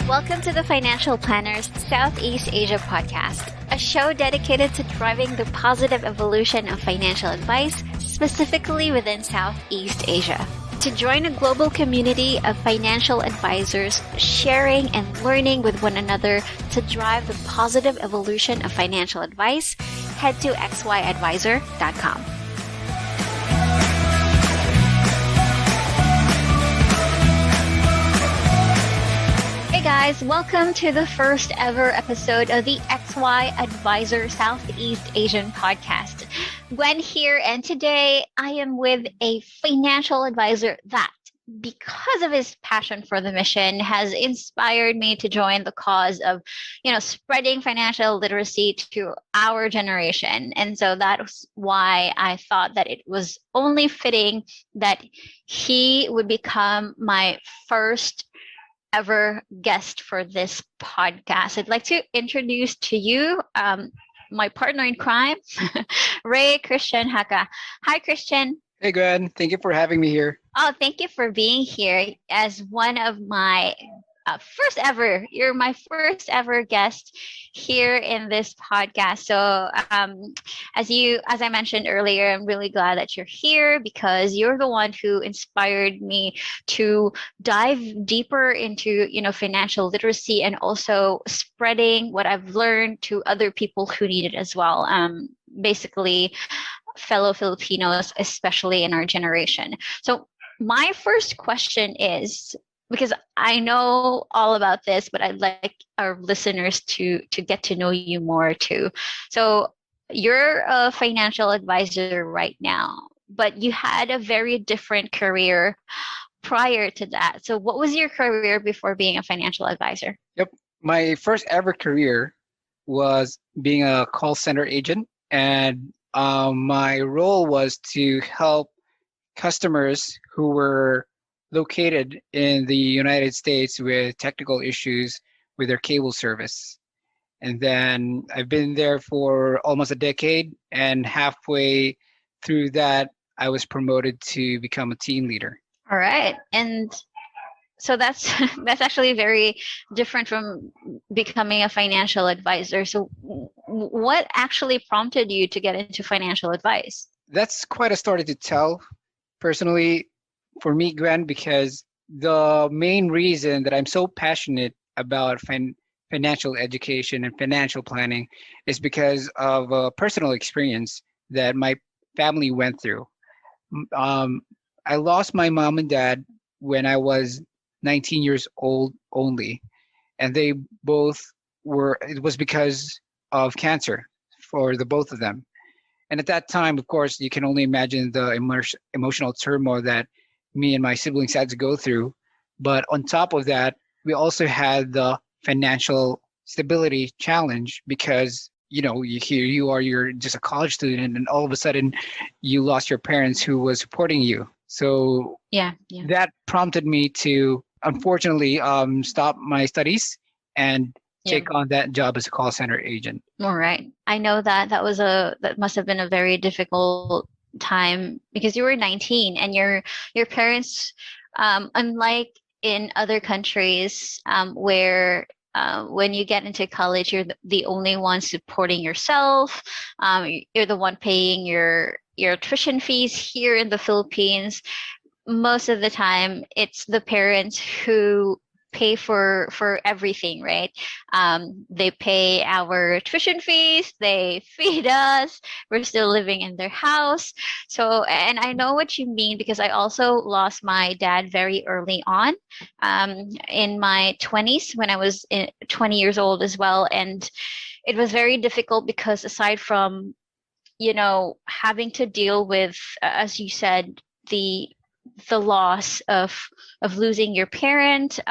Welcome to the Financial Planners Southeast Asia podcast, a show dedicated to driving the positive evolution of financial advice, specifically within Southeast Asia. To join a global community of financial advisors sharing and learning with one another to drive the positive evolution of financial advice, head to xyadvisor.com. Hey guys, welcome to the first ever episode of the XY Advisor Southeast Asian podcast. Gwen here, and today I am with a financial advisor that, because of his passion for the mission, has inspired me to join the cause of, spreading financial literacy to our generation. And so that's why I thought that it was only fitting that he would become my first ever guest for this podcast. I'd like to introduce to you my partner in crime, Rey Christian Jaca. Hi, Christian. Hey, Gwen. Thank you for having me here. Oh, thank you for being here as one of my you're my first ever guest here in this podcast. So as I mentioned earlier, I'm really glad that you're here because you're the one who inspired me to dive deeper into, financial literacy and also spreading what I've learned to other people who need it as well. Basically, fellow Filipinos, especially in our generation. So my first question is, because I know all about this, but I'd like our listeners to get to know you more too. So you're a financial advisor right now, but you had a very different career prior to that. So what was your career before being a financial advisor? Yep. My first ever career was being a call center agent. And my role was to help customers who were located in the United States with technical issues with their cable service. And then I've been there for almost a decade, and halfway through that, I was promoted to become a team leader. All right. And so that's actually very different from becoming a financial advisor. So what actually prompted you to get into financial advice? That's quite a story to tell. Personally, for me, Gwen, because the main reason that I'm so passionate about financial education and financial planning is because of a personal experience that my family went through. I lost my mom and dad when I was 19 years old only, and they both it was because of cancer for the both of them. And at that time, of course, you can only imagine the emotional turmoil that me and my siblings had to go through. But on top of that, we also had the financial stability challenge because, you're just a college student and all of a sudden you lost your parents who was supporting you. So yeah. That prompted me to, unfortunately, stop my studies and take on that job as a call center agent. All right. I know that must have been a very difficult time because you were 19 and your parents, unlike in other countries where when you get into college, you're the only one supporting yourself. You're the one paying your tuition fees. Here in the Philippines, most of the time it's the parents who pay for everything, right? They pay our tuition fees, they feed us, we're still living in their house. So, and I know what you mean because I also lost my dad very early on, in my 20s when I was 20 years old as well. And it was very difficult because aside from, having to deal with, as you said, the loss of losing your parent,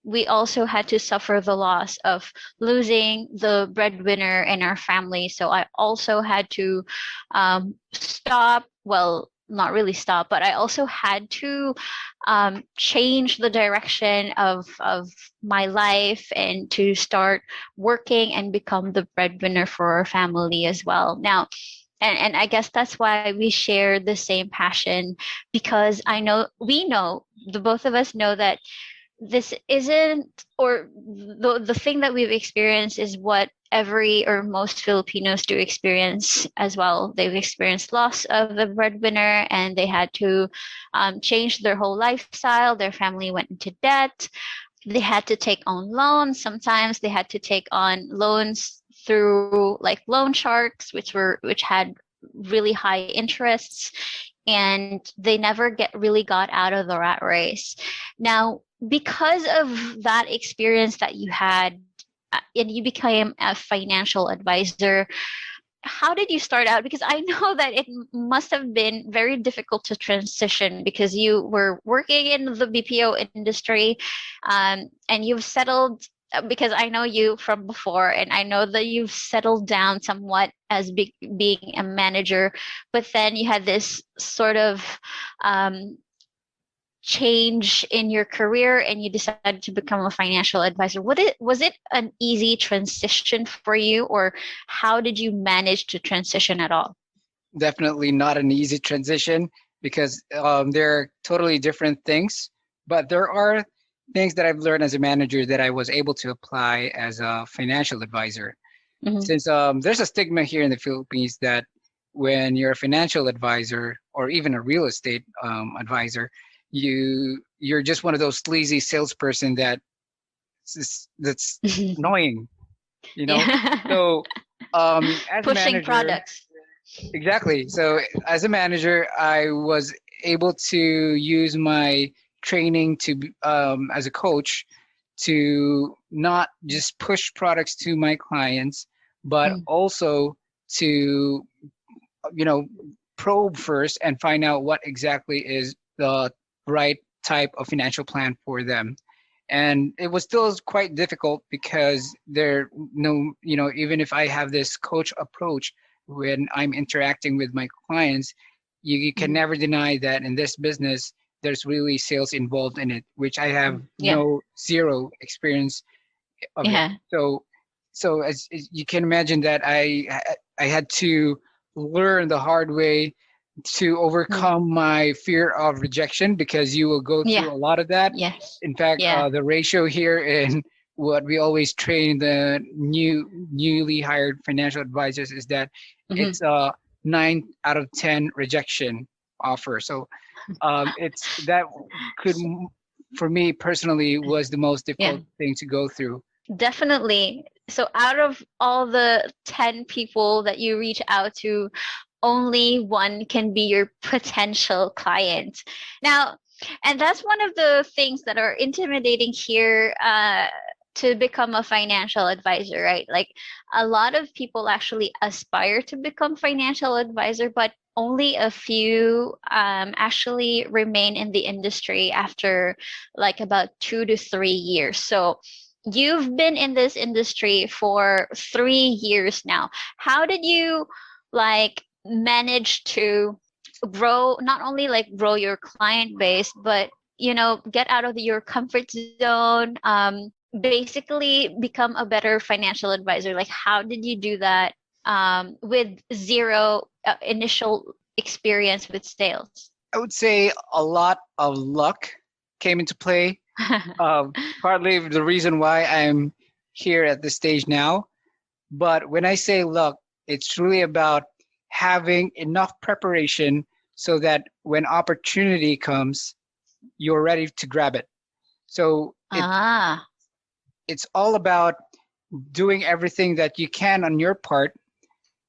we also had to suffer the loss of losing the breadwinner in our family. So I also had to not really stop, but I also had to change the direction of my life and to start working and become the breadwinner for our family as well. Now, and I guess that's why we share the same passion, because the both of us know that this isn't, or the thing that we've experienced is what every or most Filipinos do experience as well. They've experienced loss of the breadwinner, and they had to change their whole lifestyle. Their family went into debt. They had to take on loans. Sometimes they had to take on loans through like loan sharks, which had really high interests, and they never really got out of the rat race. Now, because of that experience that you had, and you became a financial advisor, how did you start out? Because I know that it must have been very difficult to transition because you were working in the BPO industry, and you've settled, because I know you from before, and I know that you've settled down somewhat as being a manager, but then you had this sort of change in your career, and you decided to become a financial advisor. Was it an easy transition for you, or how did you manage to transition at all? Definitely not an easy transition because they're totally different things. But there are things that I've learned as a manager that I was able to apply as a financial advisor. Mm-hmm. Since there's a stigma here in the Philippines that when you're a financial advisor or even a real estate advisor, you're just one of those sleazy salesperson that's annoying, you know. Yeah. So as a Pushing manager, products. exactly. So as a manager, I was able to use my training to as a coach to not just push products to my clients, but Mm. also to you know probe first and find out what exactly is the right type of financial plan for them. And it was still quite difficult because there no even if I have this coach approach when I'm interacting with my clients, you can Mm. never deny that in this business there's really sales involved in it, which I have Yeah. no zero experience of it. Yeah. So as you can imagine that I had to learn the hard way to Mm. overcome my fear of rejection because you will go Yeah. through a lot of that. Yes. In fact, Yeah. the ratio here in what we always train the newly hired financial advisors is that Hmm. it's a 9 out of 10 rejection offer. So it's that could for me personally was the most Yeah. difficult thing to go through. Definitely. So out of all the 10 people that you reach out to, only one can be your potential client. Now, and that's one of the things that are intimidating here, to become a financial advisor, right? Like a lot of people actually aspire to become financial advisor, but only a few actually remain in the industry after like about 2 to 3 years. So you've been in this industry for 3 years now. How did you like manage to grow, not only like grow your client base, but get out of your comfort zone, basically become a better financial advisor? Like how did you do that with zero initial experience with sales? I would say a lot of luck came into play. Partly the reason why I'm here at this stage now. But when I say luck, it's really about having enough preparation so that when opportunity comes, you're ready to grab it. So Ah. it's all about doing everything that you can on your part,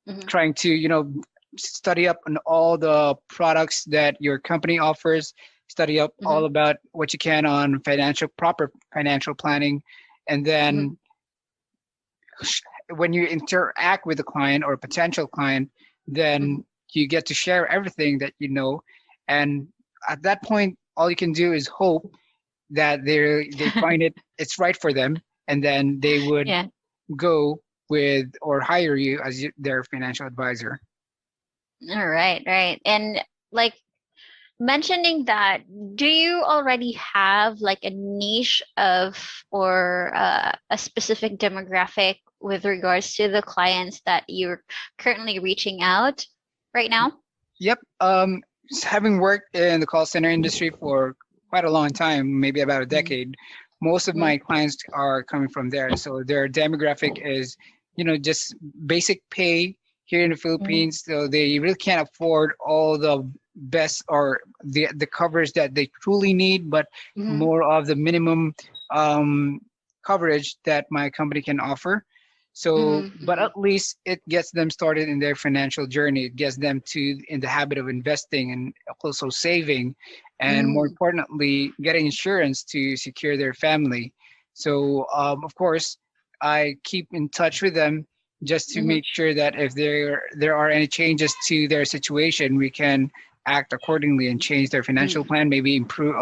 Mhm. trying to, study up on all the products that your company offers, study up all Mhm. about what you can on proper financial planning, and Mhm. then when you interact with a client or a potential client, Mhm. then you get to share everything that you know, and at that point, all you can do is hope that they find it's right for them, and then they would Yeah. go with or hire you as their financial advisor. All right, right. And like mentioning that, do you already have like a niche of, or a specific demographic with regards to the clients that you're currently reaching out right now? Yep. Having worked in the call center industry for quite a long time, maybe about a Mm-hmm. decade. Most of my clients are coming from there. So their demographic is, just basic pay here in the Mm-hmm. Philippines. So they really can't afford all the best or the coverage that they truly need, but Mm-hmm. more of the minimum um, coverage that my company can offer. So, but Mm-hmm. at least it gets them started in their financial journey. It gets them to in the habit of investing and also saving, and more Mm-hmm. importantly, getting insurance to secure their family. So, of course, I keep in touch with them just to Mm-hmm. make sure that if there are any changes to their situation, we can act accordingly and change their financial plan, maybe improve,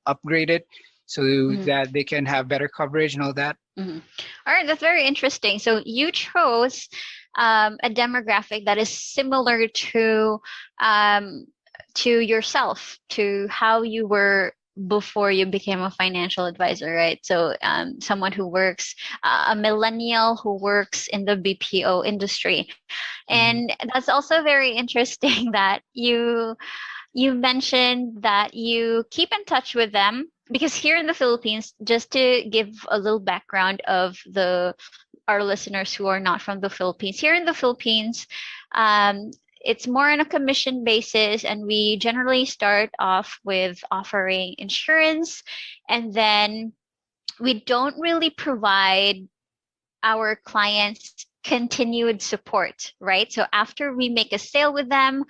upgrade it, so Mm-hmm. that they can have better coverage and all that. Mm-hmm. All right, that's very interesting. So you chose a demographic that is similar um, to yourself, to how you were before you became a financial advisor, right? So someone who works, a millennial who works in the BPO industry. Mhm. And that's also very interesting that you mentioned that you keep in touch with them because here in the Philippines, just to give a little background of the our listeners who are not from the Philippines, here in the Philippines, um, it's more on a commission basis, and we generally start off with offering insurance, and then we don't really provide our clients continued support, right? So after we make a sale with them,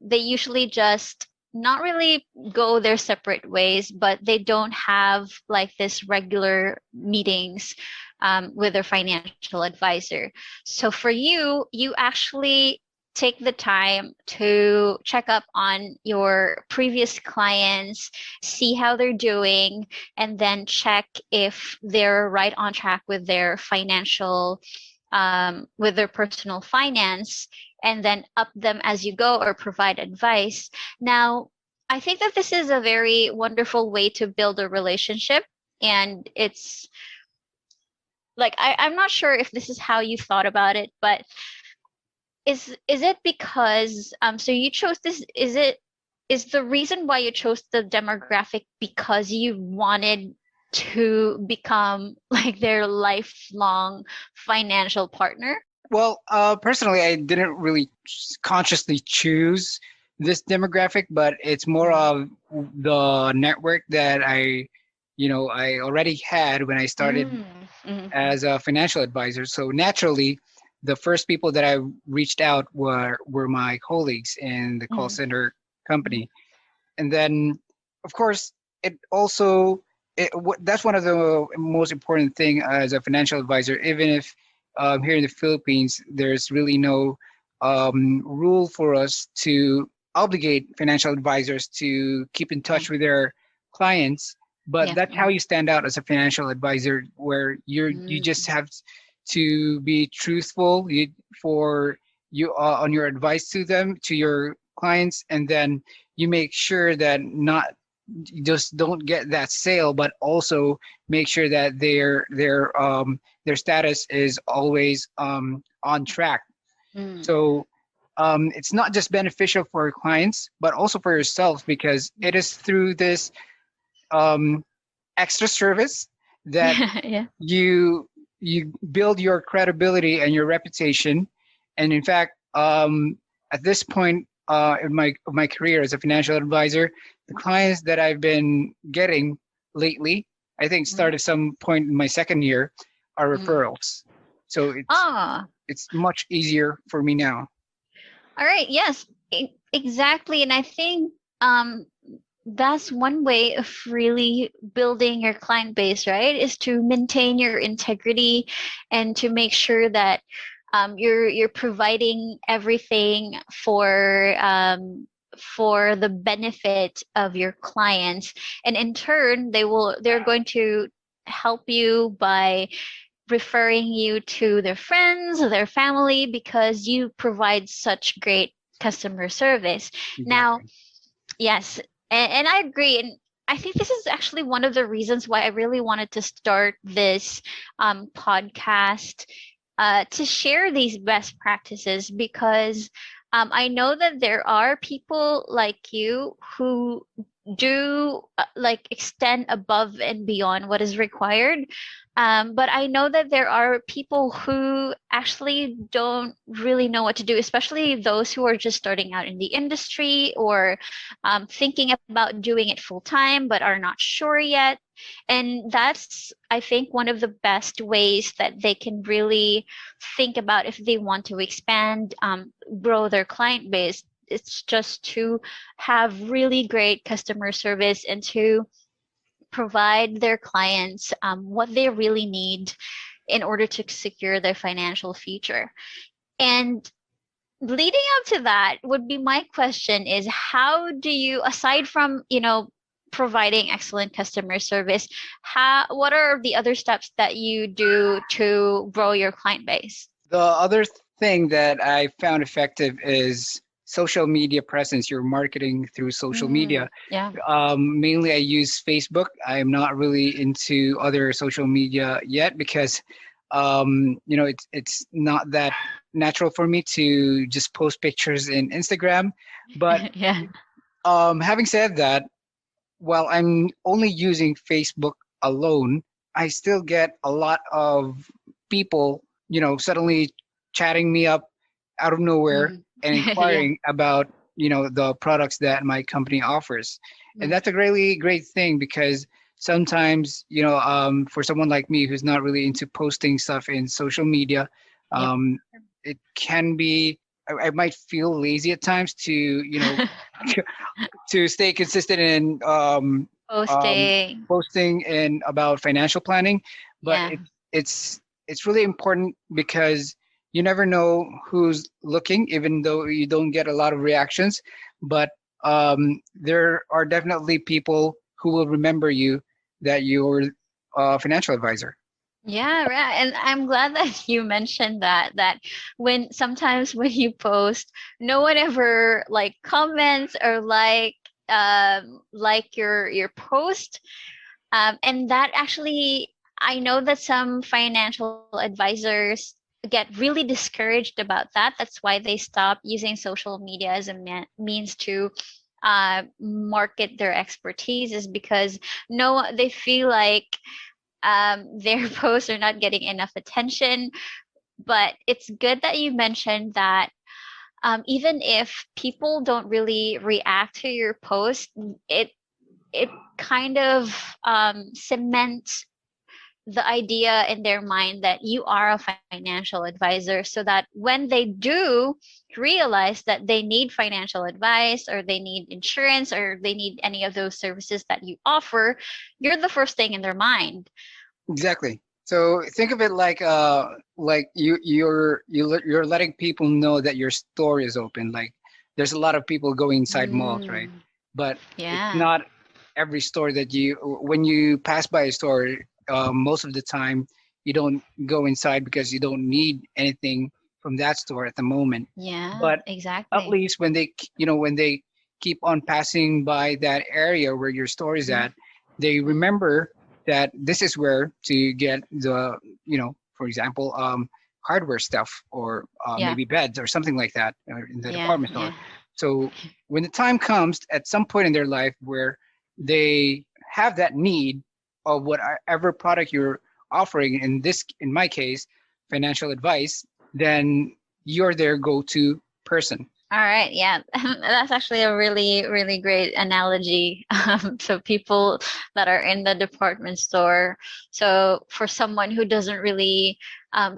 they usually just not really go their separate ways, but they don't have like this regular meetings with their financial advisor. So for you, you actually take the time to check up on your previous clients, see how they're doing, and then check if they're right on track with their with their personal finance, and then up them as you go or provide advice. Now, I think that this is a very wonderful way to build a relationship. And it's like, I'm not sure if this is how you thought about it, but is it because so you chose this, is the reason why you chose the demographic because you wanted to become like their lifelong financial partner? Well, personally, I didn't really consciously choose this demographic, but it's more Mm. of the network that I already had when I started Mm. Mhm. as a financial advisor. So naturally, the first people that I reached out were my colleagues in the call Mhm. center company, and then, of course, it also that's one of the most important thing as a financial advisor. Even if here in the Philippines, there's really no rule for us to obligate financial advisors to keep in Mhm. touch with their clients, but Yeah. that's how you stand out as a financial advisor, where you just Mm. have to be truthful for you on your advice to them, to your clients, and then you make sure that not just don't get that sale, but also make sure that their status is always on track. Mm. So it's not just beneficial for clients, but also for yourself, because it is through this um, extra service that Yeah. you you build your credibility and your reputation. And in fact, at this point of my career as a financial advisor, the clients that I've been getting lately, I think Mhm. started some point in my second year, are Mhm. referrals. So Ah, it's much easier for me now. all right. Yes, exactly. And I think um, that's one way of really building your client base, right? Is to maintain your integrity and to make sure that you're providing everything for the benefit of your clients, and in turn, they're going to help you by referring you to their friends or their family because you provide such great customer service. Now, Exactly. yes, and I agree. And I think this is actually one of the reasons why I really wanted to start this podcast to share these best practices because I know that there are people like you who do like extend above and beyond what is required. But I know that there are people who actually don't really know what to do, especially those who are just starting out in the industry or thinking about doing it full time but are not sure yet. And that's, I think, one of the best ways that they can really think about if they want to expand, grow their client base. It's just to have really great customer service and to provide their clients what they really need in order to secure their financial future. And leading up to that would be my question is how do you, aside from, providing excellent customer service, what are the other steps that you do to grow your client base? The other thing that I found effective is social media presence. You're marketing through social media. Yeah. Mainly, I use Facebook. I'm not really into other social media yet because, it's not that natural for me to just post pictures in Instagram. But Yeah. having said that, while I'm only using Facebook alone, I still get a lot of people, suddenly chatting me up out of nowhere Mm. and Yeah. inquiring about, the products that my company offers. And Mm. that's a really great thing because sometimes, for someone like me who's not really into posting stuff in social media, Yep. um, it can be, I might feel lazy at times to, to stay consistent in Posting. posting and about financial planning, but Yeah. it's really important because you never know who's looking, even though you don't get a lot of reactions. But there are definitely people who will remember you that you're a financial advisor. Yeah, right. And I'm glad that you mentioned that when sometimes when you post, no one ever like comments or like your post. And that actually, I know that some financial advisors get really discouraged about that. That's why they stop using social media as a means to market their expertise, is because no, they feel like their posts are not getting enough attention. But it's good that you mentioned that even if people don't really react to your post, it it kind of cements the idea in their mind that you are a financial advisor, so that when they do realize that they need financial advice or they need insurance or they need any of those services that you offer, you're the first thing in their mind. Exactly. So think of it like you're letting people know that your store is open. Like there's a lot of people going inside malls, right? Mm, But it's yeah. not every store that when you pass by a store, most of the time you don't go inside because you don't need anything from that store at the moment. Yeah, But at exactly. least when they keep on passing by that area where your store is Mm, at, they mm, remember that this is where to get the, for example, hardware stuff or yeah. maybe beds or something like that in the Yeah, department store. yeah. So when the time comes at some point in their life where they have that need of whatever product you're offering, in my case, financial advice, then you're their go-to person. All right, yeah, that's actually a really, really great analogy. So people that are in the department store. So for someone who doesn't really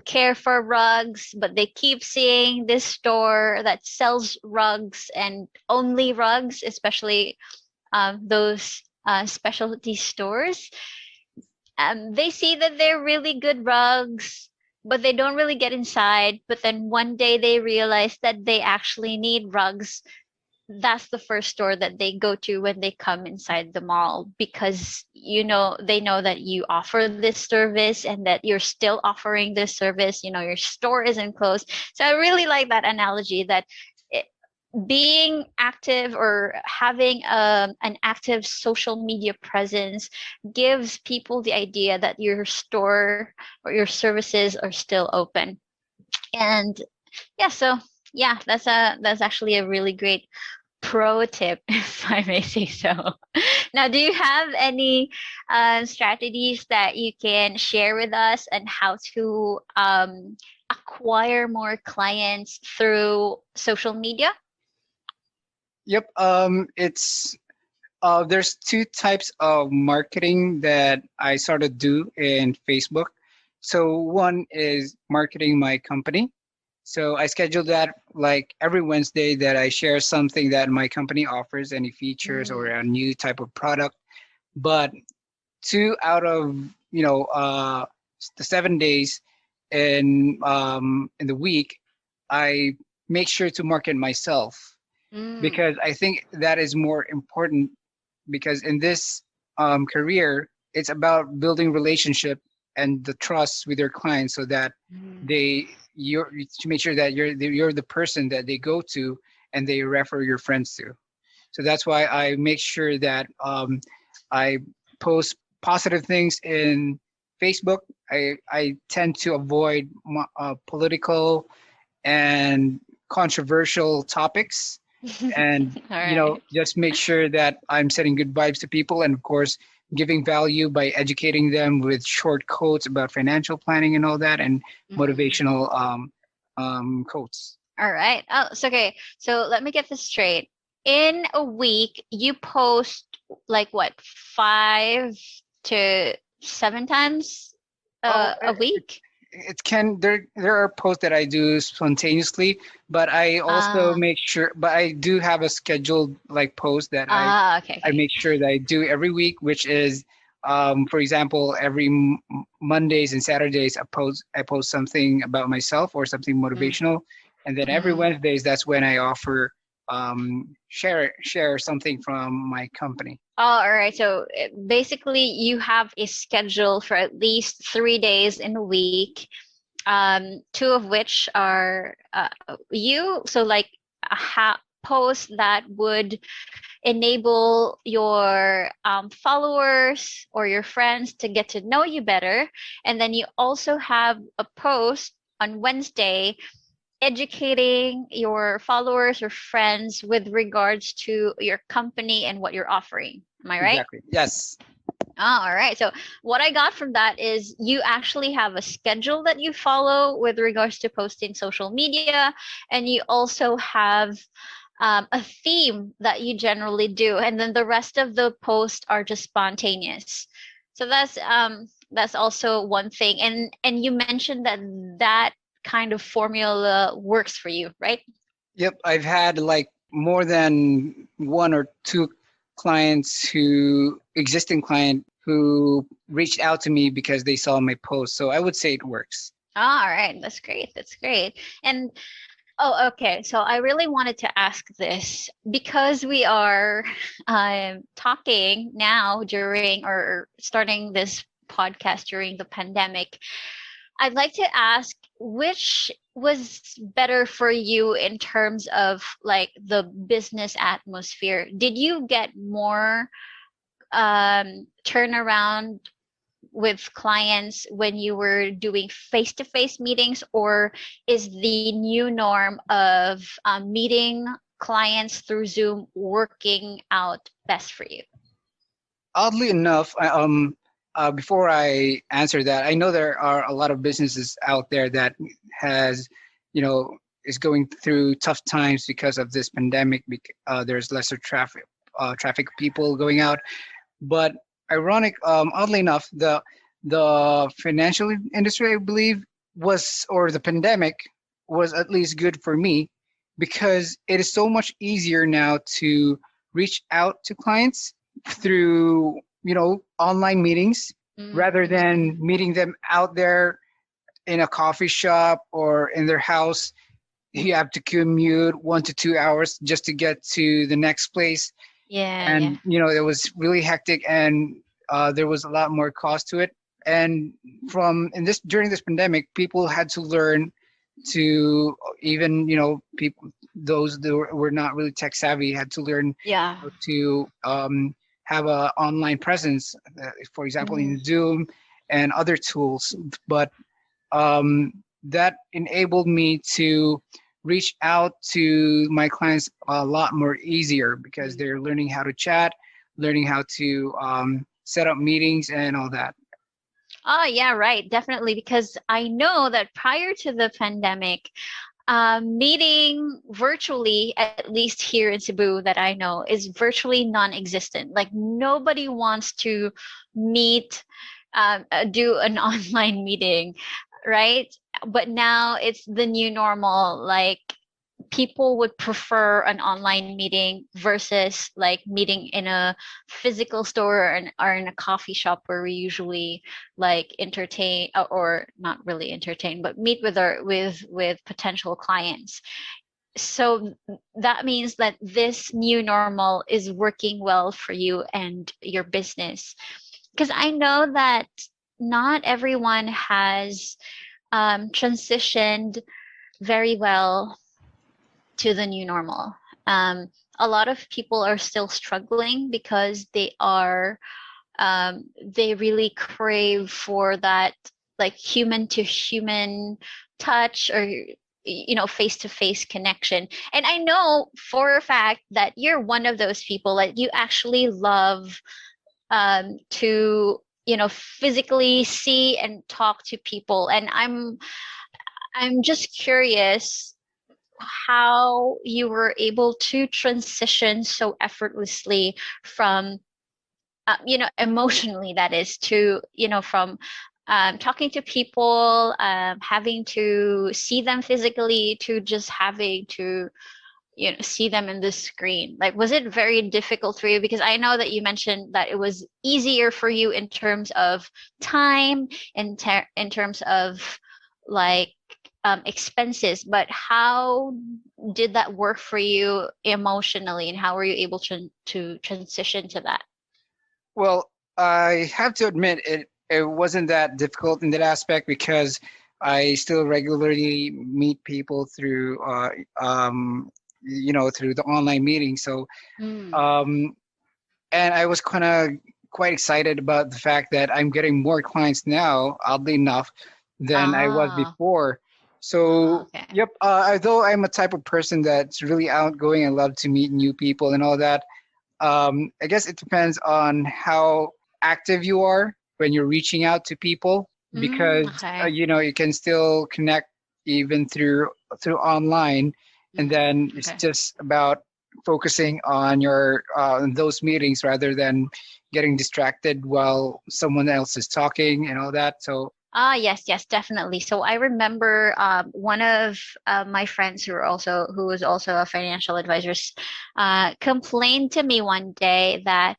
care for rugs, but they keep seeing this store that sells rugs and only rugs, especially those specialty stores, they see that they're really good rugs, but they don't really get inside. But then one day they realize that they actually need rugs. That's the first store that they go to when they come inside the mall, because they know that you offer this service and that you're still offering this service. Your store isn't closed. So I really like that analogy that being active or having an active social media presence gives people the idea that your store or your services are still open. And yeah, so yeah, that's actually a really great pro tip, if I may say so. Now, do you have any strategies that you can share with us on how to acquire more clients through social media? Yep. It's there's two types of marketing that I sort of do in Facebook. So one is marketing my company. So I schedule that like every Wednesday that I share something that my company offers, any features or Mm, a new type of product. But two out of the 7 days in the week, I make sure to market myself mm, because I think that is more important because in this career, it's about building relationship and the trust with your clients so that mm. you're to make sure that you're the person that they go to and they refer your friends to. So that's why I make sure that I post positive things in Facebook. I tend to avoid political and controversial topics and All right. just make sure that I'm setting good vibes to people and of course giving value by educating them with short quotes about financial planning and all that and Mhm. motivational quotes. All right. Oh, so okay. So let me get this straight. In a week, you post like what, 5 to 7 times Oh, a week? it can there are posts that I do spontaneously, but I also Ah, make sure but I do have a scheduled like post that okay, I okay. make sure that I do every week, which is for example every Mondays and Saturdays I post something about myself or something Mm, motivational, and then every mm. Wednesdays that's when I offer share something from my company. Oh, all right. So basically, you have a schedule for at least 3 days in a week, two of which are you. So like posts that would enable your followers or your friends to get to know you better. And then you also have a post on Wednesday educating your followers or friends with regards to your company and what you're offering. Am I right? Exactly. Yes. Oh, all right. So what I got from that is you actually have a schedule that you follow with regards to posting social media, and you also have a theme that you generally do, and then the rest of the posts are just spontaneous. So that's also one thing. And you mentioned that that kind of formula works for you, right? Yep, I've had like more than one or two clients who existing client who reached out to me because they saw my post. So I would say it works. All right, that's great. That's great. And oh, okay. So I really wanted to ask this because we are talking now during or starting this podcast during the pandemic. I'd like to ask which was better for you in terms of like the business atmosphere. Did you get more turnaround with clients when you were doing face-to-face meetings, or is the new norm of meeting clients through Zoom working out best for you? Oddly enough, before I answer that, I know there are a lot of businesses out there that has, is going through tough times because of this pandemic. There's lesser traffic people going out. But oddly enough, the financial industry, I believe, or the pandemic was at least good for me because it is so much easier now to reach out to clients through online meetings rather Mm-hmm. than meeting them out there in a coffee shop or in their house. You have to commute 1 to 2 hours just to get to the next place, Yeah, yeah. and it was really hectic, and there was a lot more cost to it. And during this pandemic, people had to learn to, even people those that were not really tech savvy had to learn Yeah. how to have a online presence, for example Mm-hmm. in Zoom and other tools. But that enabled me to reach out to my clients a lot more easier because they're learning how to chat, learning how to set up meetings and all that. Oh, yeah, right. Definitely. Because I know that prior to the pandemic, meeting virtually, at least here in Cebu that I know, is virtually non-existent. Like nobody wants to meet, do an online meeting, right? But now it's the new normal. Like people would prefer an online meeting versus like meeting in a physical store or in a coffee shop where we usually like entertain or not really entertain but meet with our with potential clients. So that means that this new normal is working well for you and your business, because I know that not everyone has transitioned very well to the new normal. Um, a lot of people are still struggling because they really crave for that like human to human touch or face to face connection. And I know for a fact that you're one of those people that you actually love to physically see and talk to people. And I'm just curious how you were able to transition so effortlessly from emotionally, that is, to from talking to people, having to see them physically, to just having to see them in the screen. Like, was it very difficult for you? Because I know that you mentioned that it was easier for you in terms of time, in terms of like expenses, but how did that work for you emotionally, and how were you able to transition to that? Well, I have to admit it wasn't that difficult in that aspect because I still regularly meet people through through the online meeting. So Mm. um, and I was kind of quite excited about the fact that I'm getting more clients now, oddly enough, than I was Ah, before. So, okay. yep, although I'm a type of person that's really outgoing and love to meet new people and all that, I guess it depends on how active you are when you're reaching out to people because Okay. you can still connect even through online, and then it's Okay. just about focusing on your those meetings rather than getting distracted while someone else is talking and all that. So Ah, yes, yes, definitely. So I remember one of my friends who was also a financial advisor complained to me one day that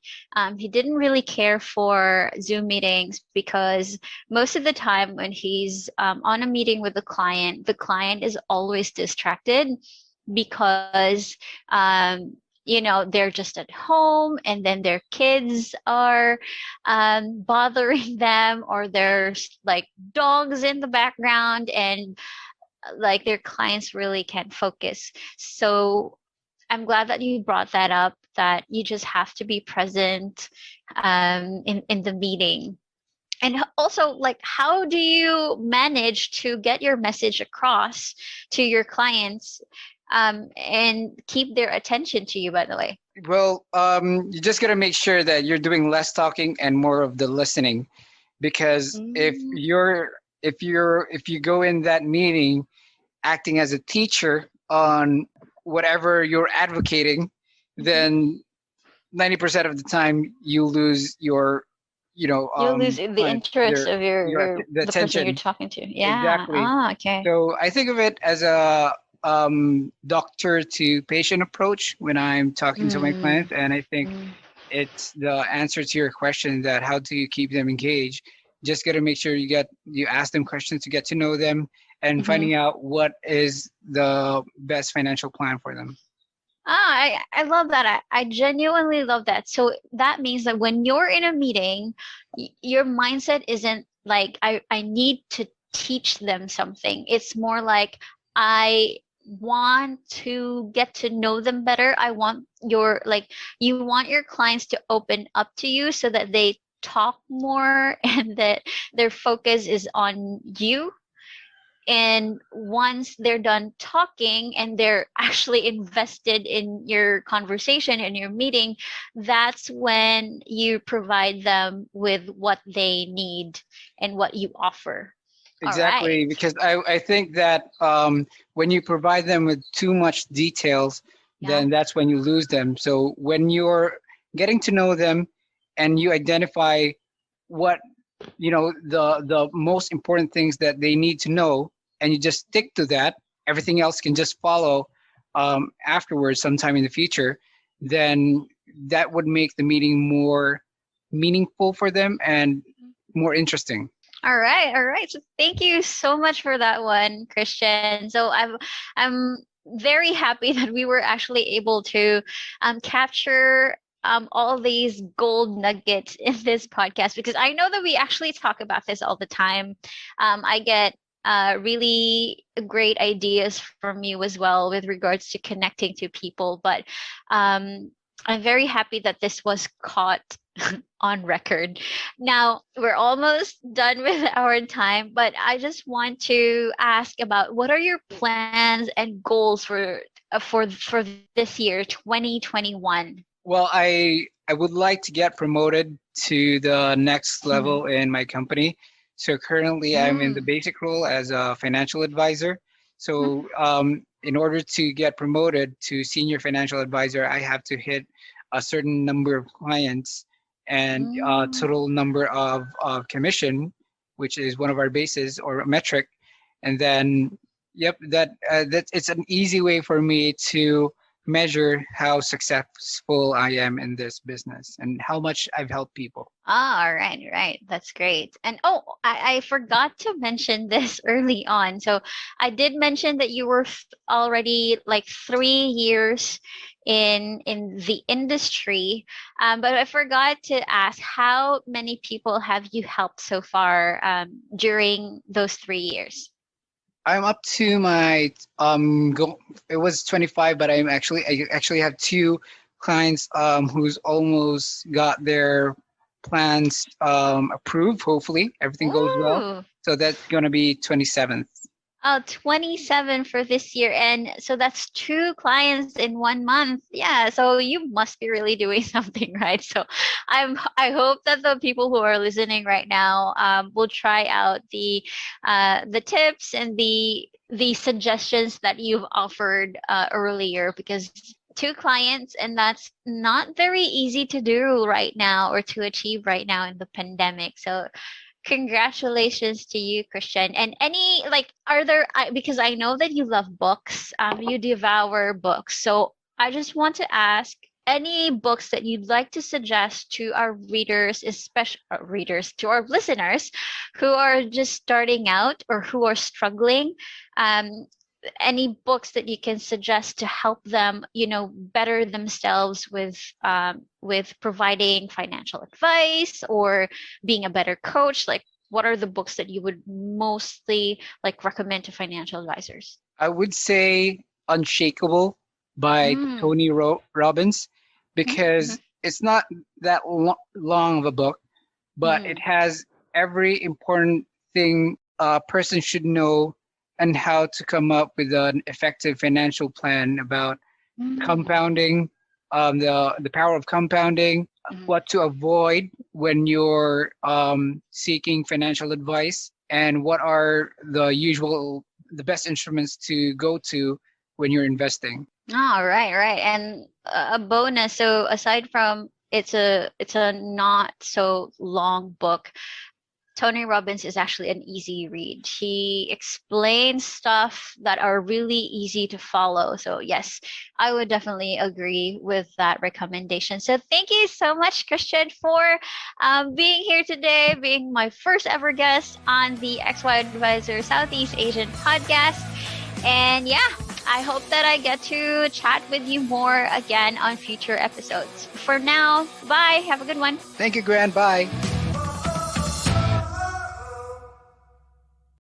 he didn't really care for Zoom meetings because most of the time when he's on a meeting with the client is always distracted because they're just at home, and then their kids are bothering them, or there's like dogs in the background, and like their clients really can't focus. So I'm glad that you brought that up, that you just have to be present in the meeting. And also, like, how do you manage to get your message across to your clients and keep their attention to you, by the way? well, you just got to make sure that you're doing less talking and more of the listening, because Mm, if you go in that meeting acting as a teacher on whatever you're advocating, mhm. then 90% of the time you lose your You lose the clients, interest of the the person you're attention. talking to. Yeah. Exactly. Ah, okay. So I think of it as a doctor to patient approach when I'm talking to my Mm, clients, and I think mm, it's the answer to your question that how do you keep them engaged. Just got to make sure you ask them questions to get to know them and mhm. finding out what is the best financial plan for them. I love that. I genuinely love that. So that means that when you're in a meeting, your mindset isn't like I need to teach them something. It's more like I want to get to know them better. I want you want your clients to open up to you so that they talk more and that their focus is on you. And once they're done talking and they're actually invested in your conversation and your meeting, that's when you provide them with what they need and what you offer. All right. Exactly, because I think that when you provide them with too much details, Yeah. then that's when you lose them. So when you're getting to know them and you identify what, the most important things that they need to know, and you just stick to that, everything else can just follow afterwards sometime in the future, then that would make the meeting more meaningful for them and more interesting. All right, all right. So thank you so much for that one, Christian. So I'm very happy that we were actually able to capture all these gold nuggets in this podcast, because I know that we actually talk about this all the time. I get really great ideas from you as well with regards to connecting to people, but I'm very happy that this was caught on record. Now, we're almost done with our time, but I just want to ask about what are your plans and goals for this year, 2021? Well, I would like to get promoted to the next Mhm. level in my company. So currently, I'm in the Mm. basic role as a financial advisor. Mhm. So in order to get promoted to senior financial advisor, I have to hit a certain number of clients and Mm. total number of commission, which is one of our bases or a metric. And then, yep, that it's an easy way for me to measure how successful I am in this business and how much I've helped people. Ah, all right, right. That's great. And oh, I forgot to mention this early on. So I did mention that you were already like 3 years in the industry, but I forgot to ask how many people have you helped so far during those 3 years? I'm up to my goal. It was 25, but I actually have two clients who's almost got their plans approved. Hopefully, everything goes well. Ooh. So that's gonna be 27th. 27 for this year. And so that's two clients in 1 month. Yeah. So you must be really doing something right. So I hope that the people who are listening right now will try out the tips and the suggestions that you've offered earlier, because two clients, and that's not very easy to do right now or to achieve right now in the pandemic. So congratulations to you, Christian. And any like, are there? Because I know that you love books. You devour books. So I just want to ask any books that you'd like to suggest to our readers, especially readers, to our listeners who are just starting out or who are struggling. Um, any books that you can suggest to help them, better themselves with providing financial advice or being a better coach? Like, what are the books that you would mostly like recommend to financial advisors? I would say Unshakable by Mm. Tony Robbins Mm-hmm. because it's not that long of a book, but it Mm. has every important thing a person should know and how to come up with an effective financial plan about Mm. compounding, the power of compounding, Mm. what to avoid when you're seeking financial advice, and what are the best instruments to go to when you're investing. Oh, right, right. And a bonus. So aside from it's a not so long book, Tony Robbins is actually an easy read. He explains stuff that are really easy to follow. So, yes, I would definitely agree with that recommendation. So, thank you so much, Christian, for being here today, being my first ever guest on the XY Advisor Southeast Asian podcast. And yeah, I hope that I get to chat with you more again on future episodes. For now, bye. Have a good one. Thank you, Grant. Bye.